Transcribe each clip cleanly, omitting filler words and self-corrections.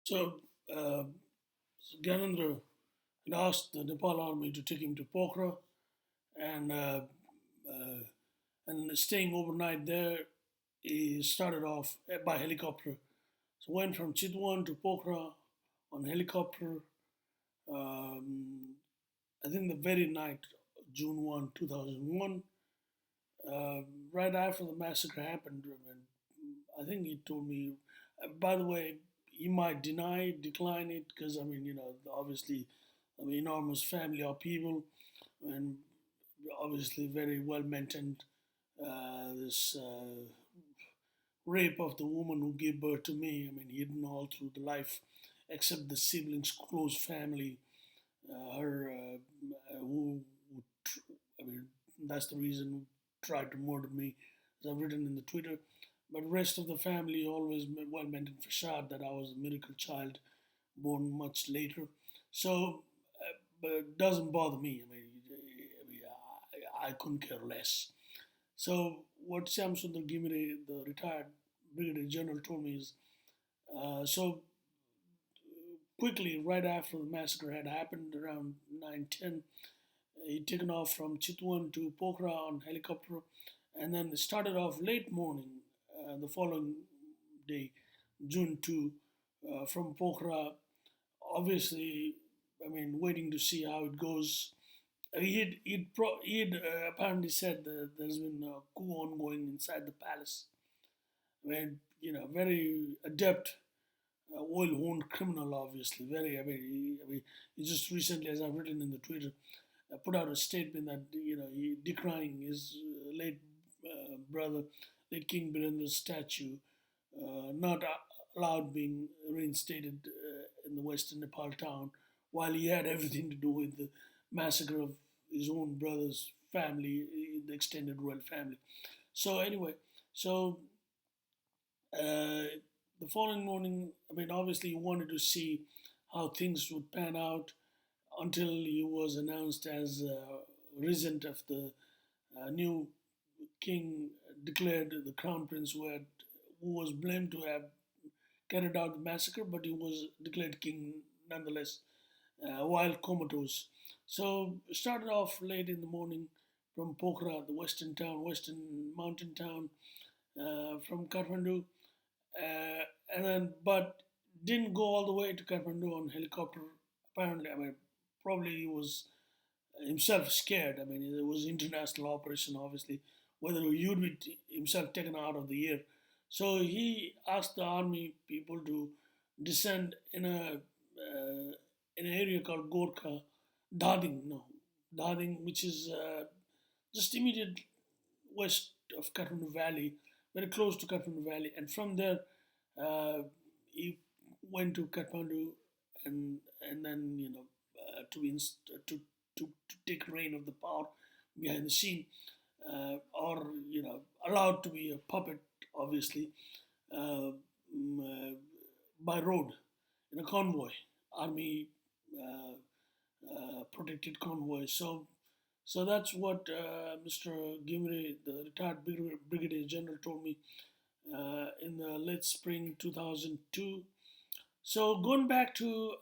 So, uh, Gyanendra had asked the Nepal army to take him to Pokhara and uh, and staying overnight there. He started off by helicopter. So went from Chitwan to Pokhara on helicopter. Um, I think the very night, June 1, 2001, uh, right after the massacre happened. I think he told me. By the way, he might decline it because obviously, enormous family of people and obviously very well maintained. This rape of the woman who gave birth to me. I mean, hidden all through the life, except the siblings, close family. Her who I mean, that's the reason who tried to murder me, as I've written in the Twitter. But the rest of the family always well maintained facade that I was a miracle child born much later. So, but it doesn't bother me. I couldn't care less. So what Shamsundar Gimire, the retired brigadier general, told me is so quickly right after the massacre had happened around 9:10, he'd taken off from Chitwan to Pokhara on helicopter, and then started off late morning the following day, June 2, from Pokhara. Obviously, waiting to see how it goes. He'd apparently said that there's been a coup ongoing inside the palace, where very adept, oil-honed criminal, obviously. He just recently, as I've written in the Twitter, put out a statement that he decrying his late brother, late King Birendra's statue, not allowed being reinstated in the Western Nepal town, while he had everything to do with the massacre of his own brother's family, the extended royal family. So anyway, so the following morning, obviously he wanted to see how things would pan out until he was announced as regent of the new king, declared the crown prince who was blamed to have carried out the massacre, but he was declared king nonetheless while comatose. So started off late in the morning from Pokhara, the western mountain town, from Kathmandu, and then but didn't go all the way to Kathmandu on helicopter. Apparently, probably he was himself scared. It was international operation, obviously, whether he would be himself taken out of the air. So he asked the army people to descend in an area called Gorkha, Dading, no, Dading, which is just immediate west of Kathmandu Valley, very close to Kathmandu Valley, and from there uh, he went to Kathmandu and then to, to take reign of the power behind the scene, or allowed to be a puppet, obviously, uh, by road in a convoy, army protected convoy. So that's what Mr. Gimre, the retired brigadier general, told me in the late spring 2002. So going back to,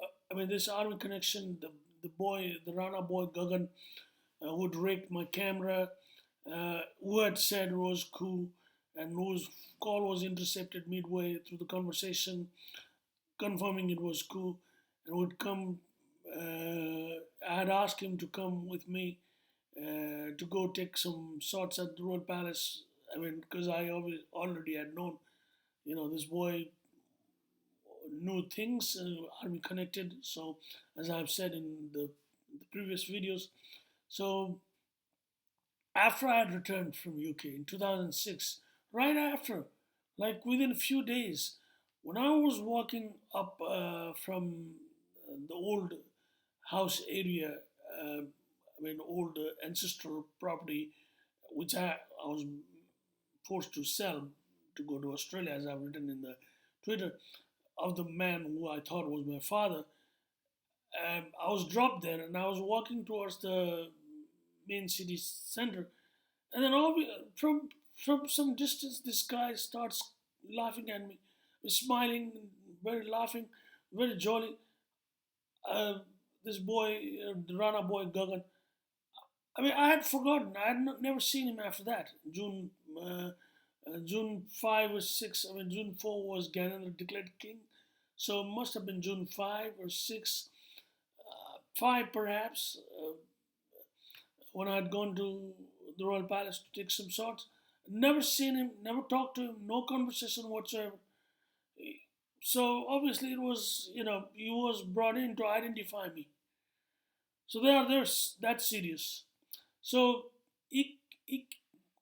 this army connection, the Rana boy Gagan, who'd raked my camera, who had said Rose coup, and whose call was intercepted midway through the conversation, confirming it was coup, and would come. I had asked him to come with me to go take some shots at the Royal Palace. Because I already had known, this boy knew things, army connected. So, as I've said in the previous videos, so after I had returned from UK in 2006, right after, like within a few days, when I was walking up from the old house area, old ancestral property, which I was forced to sell to go to Australia, as I've written in the Twitter, of the man who I thought was my father. I was dropped there, and I was walking towards the main city center, and then from some distance, this guy starts laughing at me, smiling, very laughing. very jolly. Uh, this boy, the Rana boy Gagan. I mean, I had forgotten. I had never seen him after that. June 5 or 6. I mean, June 4 was Gannon declared king, so it must have been June 5 or 6, 5 perhaps, when I had gone to the Royal Palace to take some shots. Never seen him, never talked to him, no conversation whatsoever. So obviously it was, he was brought in to identify me. So there's that serious. So he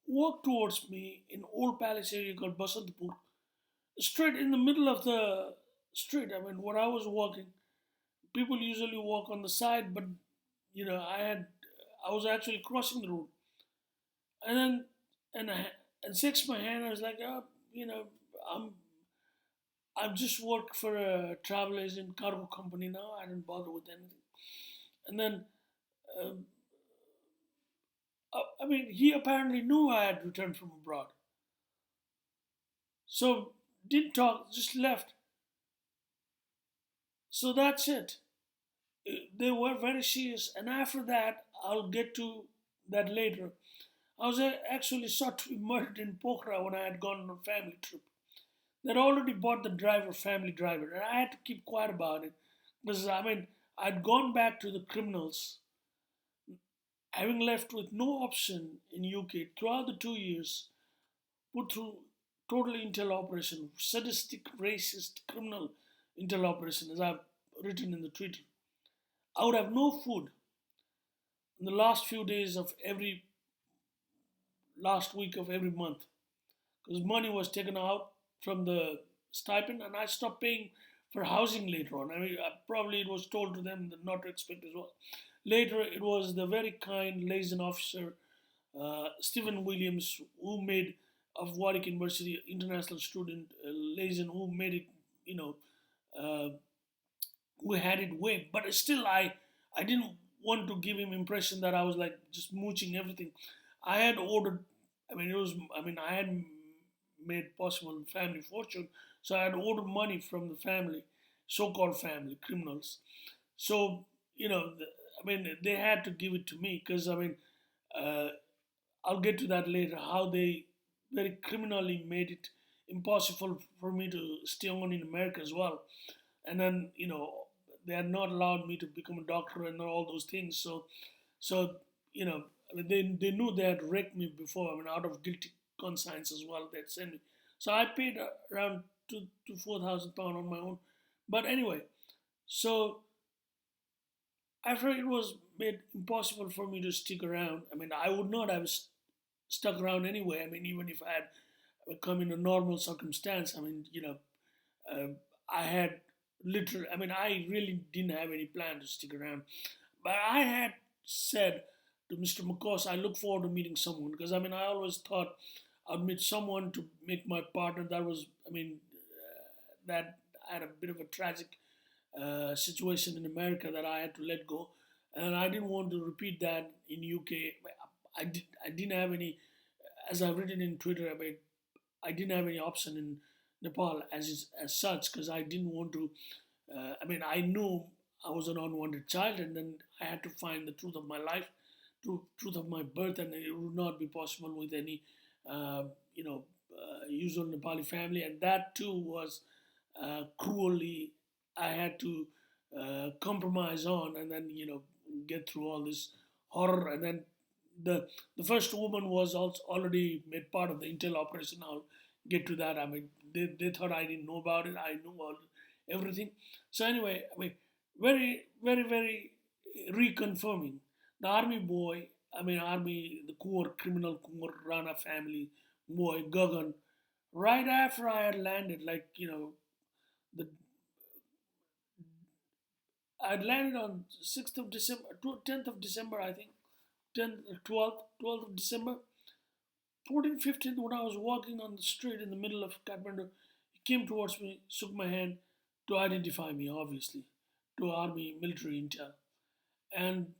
walked towards me in Old Palace area called Basantpur, straight in the middle of the street. I mean, when I was walking, people usually walk on the side, but I was actually crossing the road, and then and six my hand. I was like, oh, you know, I'm I've just worked for a travel agent cargo company now. I didn't bother with anything. And then, um, I mean, he apparently knew I had returned from abroad. So didn't talk, just left. So that's it. They were very serious. And after that, I'll get to that later. I was actually sought to be murdered in Pokhara when I had gone on a family trip. They'd already bought the driver, family driver, and I had to keep quiet about it because I mean I'd gone back to the criminals, having left with no option in UK throughout the 2 years, put through total intel operation, sadistic, racist, criminal intel operation, as I've written in the Twitter. I would have no food in the last few days of every last week of every month because money was taken out from the stipend and I stopped paying for housing later on. I mean, probably it was told to them that not to expect as well. Later, it was the very kind liaison officer, Stephen Williams, who made of Warwick University international student liaison, who made it, you know, uh, who had it way. But still, I didn't want to give him impression that I was like just mooching everything. I had ordered. I mean, it was. I mean, I had made possible family fortune, so I had ordered money from the family, so-called family criminals. So I mean, they had to give it to me because I mean, uh, I'll get to that later. How they very criminally made it impossible for me to stay on in America as well, and then they had not allowed me to become a doctor and all those things. So I mean, they knew they had wrecked me before. I mean, out of guilty conscience as well, they'd sent me. So I paid around two to 4,000 pound on my own. But anyway, so after it was made impossible for me to stick around, I mean, I would not have stuck around anyway. I mean, even if I had come in a normal circumstance, I mean, uh, I had literally, I mean, I really didn't have any plan to stick around. But I had said to Mr. McCoss, I look forward to meeting someone because I mean, I always thought I'd meet someone to make my partner. That was, I mean, that had a bit of a tragic situation in America that I had to let go, and I didn't want to repeat that in UK. I didn't have any, as I've written in Twitter. I didn't have any option in Nepal as such because I didn't want to. I mean, I knew I was an unwanted child, and then I had to find the truth of my life, truth of my birth, and it would not be possible with any, uh, usual Nepali family, and that too was cruelly I had to compromise on, and then get through all this horror, and then the first woman was also already made part of the Int'L operation. I'll get to that. I mean, they thought I didn't know about it. I knew everything. So anyway, I mean, very, very, very reconfirming. The army boy, I mean, army, the core criminal core Rana family boy, Gagan, right after I had landed, like, the I'd landed on 6th of December, 10th of December, I think, 10th, 12th of December. 14th, 15th, when I was walking on the street in the middle of Kathmandu, he came towards me, shook my hand to identify me, obviously, to army military intel. And